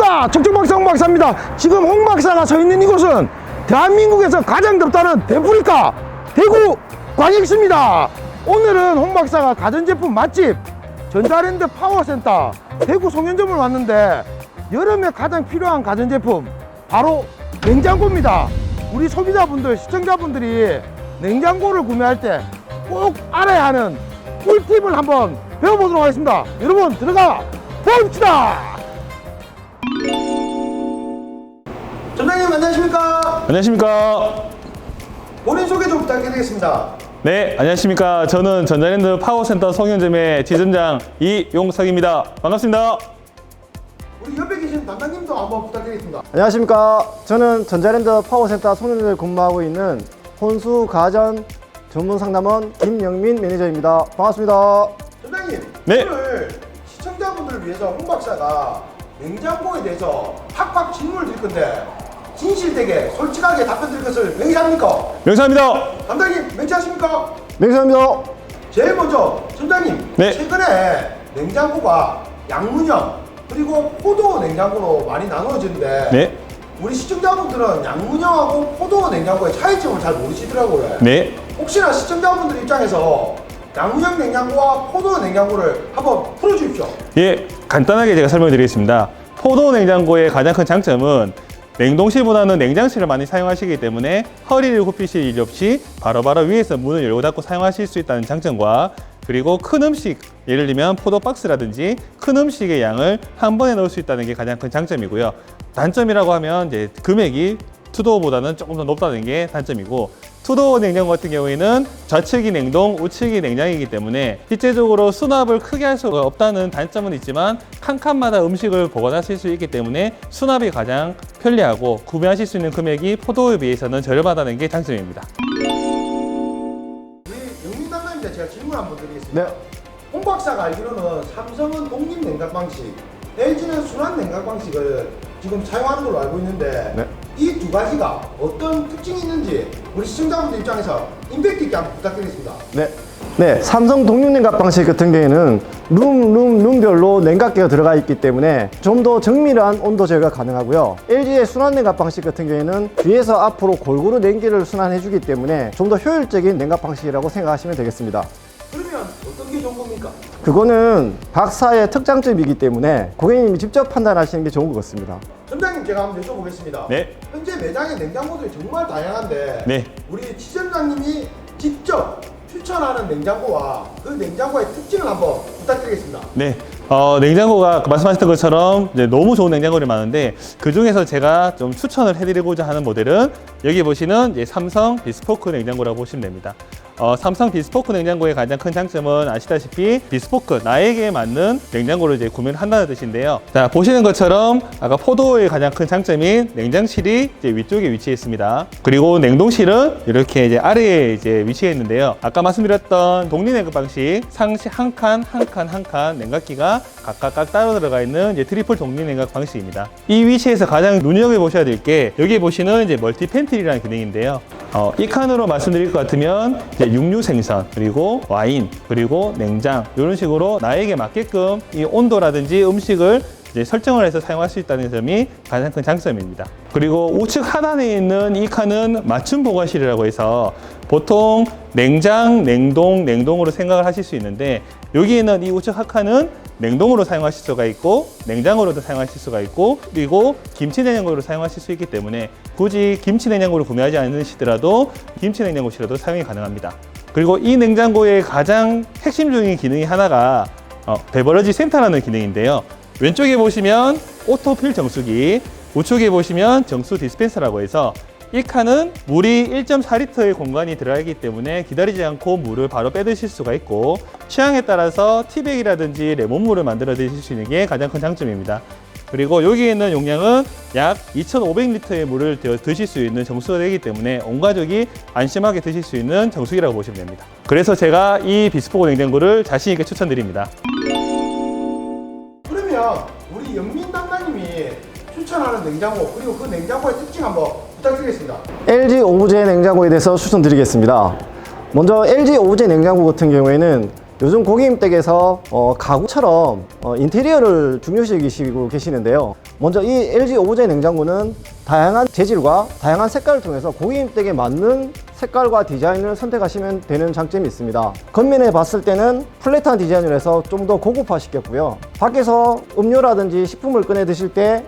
반갑습니다. 촉촉박사 홍박사입니다. 지금 홍박사가 서 있는 이곳은 대한민국에서 가장 덥다는 대프리카 대구 광역시입니다. 오늘은 홍박사가 가전제품 맛집 전자랜드 파워센터 대구 송현점을 왔는데 여름에 가장 필요한 가전제품 바로 냉장고입니다. 우리 소비자분들, 시청자분들이 냉장고를 구매할 때 꼭 알아야 하는 꿀팁을 한번 배워보도록 하겠습니다. 여러분 들어가 봅시다. 점장님 안녕하십니까? 안녕하십니까? 본인 소개 좀 부탁드리겠습니다. 네, 안녕하십니까? 저는 전자랜드 파워센터 송현점의 지점장 이용석입니다. 반갑습니다. 우리 옆에 계신 담당님도 한번 부탁드리겠습니다. 안녕하십니까. 저는 전자랜드 파워센터 송년도에 근무하고 있는 혼수 가전 전문 상담원 김영민 매니저입니다. 반갑습니다. 점장님, 네. 오늘 시청자분들을 위해서 홍 박사가 냉장고에 대해서 팍팍 질문을 드릴 건데 진실되게 솔직하게 답변 드릴 것을 맹세합니까? 명사입니다. 담당님 맹세하십니까? 맹세합니다. 제일 먼저 점장님, 네. 최근에 냉장고가 양문형 그리고 포도 냉장고로 많이 나누어지는데 네. 우리 시청자분들은 양문형하고 포도 냉장고의 차이점을 잘 모르시더라고요. 네. 혹시나 시청자분들 입장에서 양문형 냉장고와 포도 냉장고를 한번 풀어주십시오. 예, 간단하게 제가 설명드리겠습니다. 포도 냉장고의 가장 큰 장점은 냉동실보다는 냉장실을 많이 사용하시기 때문에 허리를 굽히실 일이 없이 바로바로 위에서 문을 열고 닫고 사용하실 수 있다는 장점과 그리고 큰 음식, 예를 들면 포도박스라든지 큰 음식의 양을 한 번에 넣을 수 있다는 게 가장 큰 장점이고요. 단점이라고 하면 이제 금액이 투도어보다는 조금 더 높다는 게 단점이고, 투도어 냉장고 같은 경우에는 좌측이 냉동, 우측이 냉장이기 때문에 실제적으로 수납을 크게 할 수가 없다는 단점은 있지만 한 칸마다 음식을 보관하실 수 있기 때문에 수납이 가장 편리하고 구매하실 수 있는 금액이 포도에 비해서는 저렴하다는 게 장점입니다. 우리 영민 담당님께 제가 질문 한번 드리겠습니다. 네. 홍 박사가 알기로는 삼성은 독립 냉각 방식, LG는 순환 냉각 방식을 지금 사용하는 걸로 알고 있는데 네. 이 두 가지가 어떤 특징이 있는지 우리 시청자분들 입장에서 임팩트 있게 한번 부탁드리겠습니다. 네. 삼성 독립 냉각 방식 같은 경우에는 룸별로 냉각기가 들어가 있기 때문에 좀 더 정밀한 온도 제어가 가능하고요. LG의 순환 냉각 방식 같은 경우에는 뒤에서 앞으로 골고루 냉기를 순환해 주기 때문에 좀 더 효율적인 냉각 방식이라고 생각하시면 되겠습니다. 그러면 어떤 게 좋은 겁니까? 그거는 각사의 특장점이기 때문에 고객님이 직접 판단하시는 게 좋은 것 같습니다. 점장님 제가 한번 여쭤보겠습니다. 네. 현재 매장의 냉장고들이 정말 다양한데 네. 우리 지점장님이 직접 추천하는 냉장고와 그 냉장고의 특징을 한번 부탁드리겠습니다. 네. 냉장고가 말씀하셨던 것처럼 이제 너무 좋은 냉장고들이 많은데 그 중에서 제가 좀 추천을 해드리고자 하는 모델은 여기 보시는 이제 삼성 비스포크 냉장고라고 보시면 됩니다. 삼성 비스포크 냉장고의 가장 큰 장점은 아시다시피 비스포크, 나에게 맞는 냉장고를 이제 구매를 한다는 뜻인데요. 자, 보시는 것처럼 아까 포도의 가장 큰 장점인 냉장실이 이제 위쪽에 위치해 있습니다. 그리고 냉동실은 이렇게 이제 아래에 이제 위치해 있는데요. 아까 말씀드렸던 독립 냉각 방식 상시 한 칸 냉각기가 각각 따로 들어가 있는 이제 트리플 독립 냉각 방식입니다. 이 위치에서 가장 눈여겨보셔야 될 게 여기 보시는 이제 멀티 팬트리라는 기능인데요. 이 칸으로 말씀드릴 것 같으면 이제 육류 생선, 그리고 와인, 그리고 냉장 이런 식으로 나에게 맞게끔 이 온도라든지 음식을 이제 설정을 해서 사용할 수 있다는 점이 가장 큰 장점입니다. 그리고 우측 하단에 있는 이 칸은 맞춤 보관실이라고 해서 보통 냉장, 냉동으로 생각을 하실 수 있는데 여기 있는 이 우측 한 칸은 냉동으로 사용하실 수가 있고 냉장고로도 사용하실 수가 있고 그리고 김치 냉장고로 사용하실 수 있기 때문에 굳이 김치 냉장고를 구매하지 않으시더라도 김치 냉장고실에도 사용이 가능합니다. 그리고 이 냉장고의 가장 핵심적인 기능이 하나가 베버러지 센터라는 기능인데요. 왼쪽에 보시면 오토필 정수기, 우측에 보시면 정수 디스펜서라고 해서 이 칸은 물이 1.4리터의 공간이 들어가기 때문에 기다리지 않고 물을 바로 빼드실 수가 있고 취향에 따라서 티백이라든지 레몬물을 만들어 드실 수 있는 게 가장 큰 장점입니다. 그리고 여기에 있는 용량은 약 2,500리터의 물을 드실 수 있는 정수가 되기 때문에 온 가족이 안심하게 드실 수 있는 정수기라고 보시면 됩니다. 그래서 제가 이 비스포크 냉장고를 자신 있게 추천드립니다. 그러면 우리 영민 담당님이 추천하는 냉장고 그리고 그 냉장고의 특징 한번 부탁드리겠습니다. LG 오브제 냉장고에 대해서 추천드리겠습니다. 먼저 LG 오브제 냉장고 같은 경우에는 요즘 고객님 댁에서 가구처럼 인테리어를 중요시 여기시고 계시는데요. 먼저 이 LG 오브제 냉장고는 다양한 재질과 다양한 색깔을 통해서 고객님 댁에 맞는 색깔과 디자인을 선택하시면 되는 장점이 있습니다. 겉면에 봤을 때는 플랫한 디자인을 해서 좀 더 고급화시켰고요. 밖에서 음료라든지 식품을 꺼내 드실 때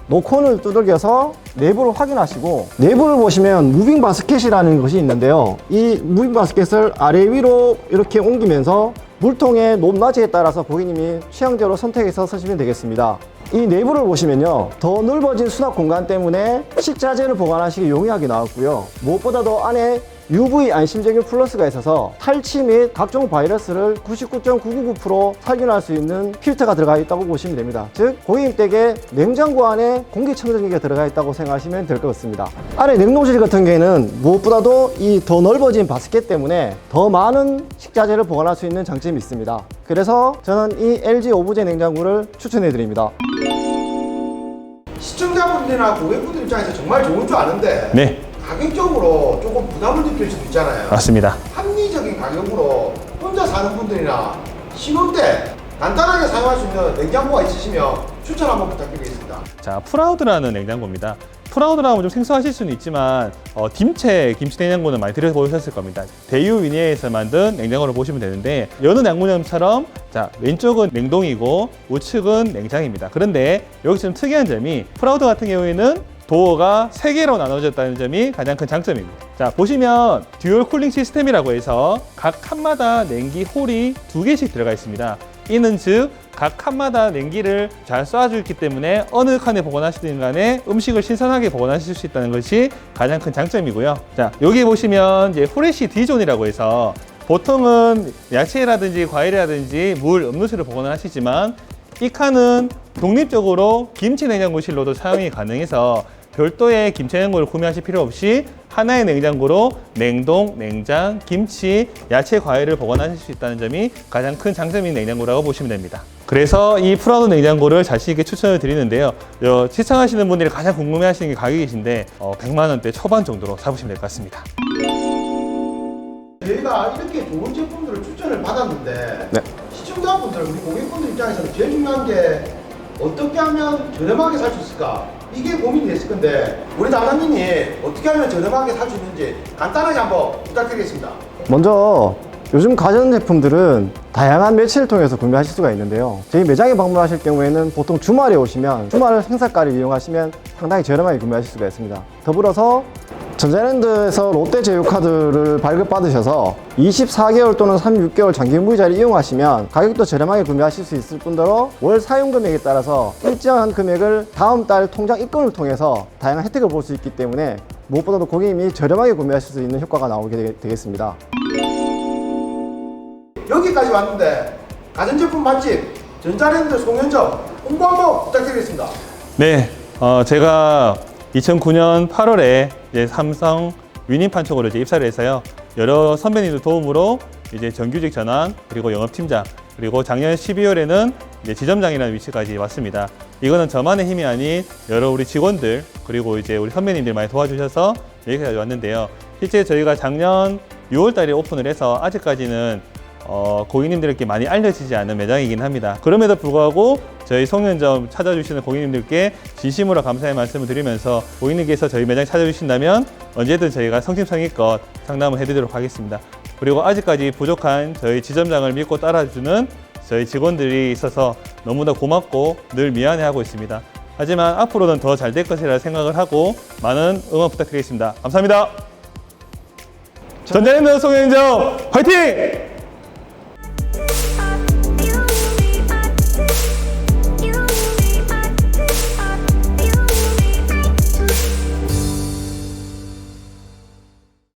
노콘을 두들겨서 내부를 확인하시고, 내부를 보시면 무빙 바스켓이라는 것이 있는데요. 이 무빙 바스켓을 아래 위로 이렇게 옮기면서 물통의 높낮이에 따라서 고객님이 취향대로 선택해서 쓰시면 되겠습니다. 이 내부를 보시면요, 더 넓어진 수납 공간 때문에 식자재를 보관하시기 용이하게 나왔고요. 무엇보다도 안에 UV 안심제균 플러스가 있어서 탈취 및 각종 바이러스를 99.999% 살균할 수 있는 필터가 들어가 있다고 보시면 됩니다. 즉 고객님 댁에 냉장고 안에 공기청정기가 들어가 있다고 생각하시면 될 것 같습니다. 안에 냉동실 같은 경우에는 무엇보다도 이 더 넓어진 바스켓 때문에 더 많은 식자재를 보관할 수 있는 장점이 있습니다. 그래서 저는 이 LG 오브제 냉장고를 추천해 드립니다. 시청자분들이나 고객분들 입장에서 정말 좋은 줄 아는데 네, 가격적으로 조금 부담을 느낄 수도 있잖아요. 맞습니다. 합리적인 가격으로 혼자 사는 분들이나 신혼 때 간단하게 사용할 수 있는 냉장고가 있으시면 추천 한번 부탁드리겠습니다. 자, 프라우드라는 냉장고입니다. 프라우드라 하면 좀 생소하실 수는 있지만 김치 냉장고는 많이 들여보셨을 겁니다. 대유 위니에서 만든 냉장고를 보시면 되는데, 여느 양문점처럼 자, 왼쪽은 냉동이고 우측은 냉장입니다. 그런데 여기서 좀 특이한 점이, 프라우드 같은 경우에는 도어가 3개로 나눠졌다는 점이 가장 큰 장점입니다. 자, 보시면 듀얼 쿨링 시스템이라고 해서 각 칸마다 냉기 홀이 2개씩 들어가 있습니다. 이는 즉 각 칸마다 냉기를 잘 쏴주기 때문에 어느 칸에 보관하시든 간에 음식을 신선하게 보관하실 수 있다는 것이 가장 큰 장점이고요. 자, 여기 보시면 이제 후레쉬 D존이라고 해서 보통은 야채라든지 과일이라든지 물, 음료수를 보관을 하시지만, 이 칸은 독립적으로 김치 냉장고실로도 사용이 가능해서 별도의 김치 냉장고를 구매하실 필요 없이 하나의 냉장고로 냉동, 냉장, 김치, 야채, 과일을 보관하실 수 있다는 점이 가장 큰 장점인 냉장고라고 보시면 됩니다. 그래서 이 프라우드 냉장고를 자신 있게 추천을 드리는데요. 시청하시는 분들이 가장 궁금해하시는 게 가격이신데 100만 원대 초반 정도로 사보시면 될 것 같습니다. 저희가 이렇게 좋은 제품들을 추천을 받았는데 네. 시청자분들, 우리 고객분들 입장에서는 제일 중요한 게 어떻게 하면 저렴하게 살 수 있을까? 이게 고민이 됐을 건데, 우리 담당님이 어떻게 하면 저렴하게 살 수 있는지 간단하게 한번 부탁드리겠습니다. 먼저 요즘 가전제품들은 다양한 매체를 통해서 구매하실 수가 있는데요. 저희 매장에 방문하실 경우에는 보통 주말에 오시면 주말 행사가를 이용하시면 상당히 저렴하게 구매하실 수가 있습니다. 더불어서 전자랜드에서 롯데 제휴카드를 발급받으셔서 24개월 또는 36개월 장기 무이자를 이용하시면 가격도 저렴하게 구매하실 수 있을 뿐더러 월 사용 금액에 따라서 일정한 금액을 다음 달 통장 입금을 통해서 다양한 혜택을 볼 수 있기 때문에 무엇보다도 고객님이 저렴하게 구매하실 수 있는 효과가 나오게 되겠습니다. 여기까지 왔는데 가전제품 맛집 전자랜드 송현점 홍보 한번 부탁드리겠습니다. 네, 제가 2009년 8월에 이제 삼성 위닝판 쪽으로 이제 입사를 해서요. 여러 선배님들 도움으로 이제 정규직 전환, 그리고 영업팀장, 그리고 작년 12월에는 이제 지점장이라는 위치까지 왔습니다. 이거는 저만의 힘이 아닌 여러 우리 직원들, 그리고 이제 우리 선배님들 많이 도와주셔서 여기까지 왔는데요. 실제 저희가 작년 6월 달에 오픈을 해서 아직까지는 고객님들께 많이 알려지지 않은 매장이긴 합니다. 그럼에도 불구하고 저희 송현점 찾아주시는 고객님들께 진심으로 감사의 말씀을 드리면서, 고객님께서 저희 매장 찾아주신다면 언제든 저희가 성심성의껏 상담을 해드리도록 하겠습니다. 그리고 아직까지 부족한 저희 지점장을 믿고 따라주는 저희 직원들이 있어서 너무나 고맙고 늘 미안해하고 있습니다. 하지만 앞으로는 더 잘 될 것이라 생각을 하고 많은 응원 부탁드리겠습니다. 감사합니다. 전자랜드 송현점 화이팅!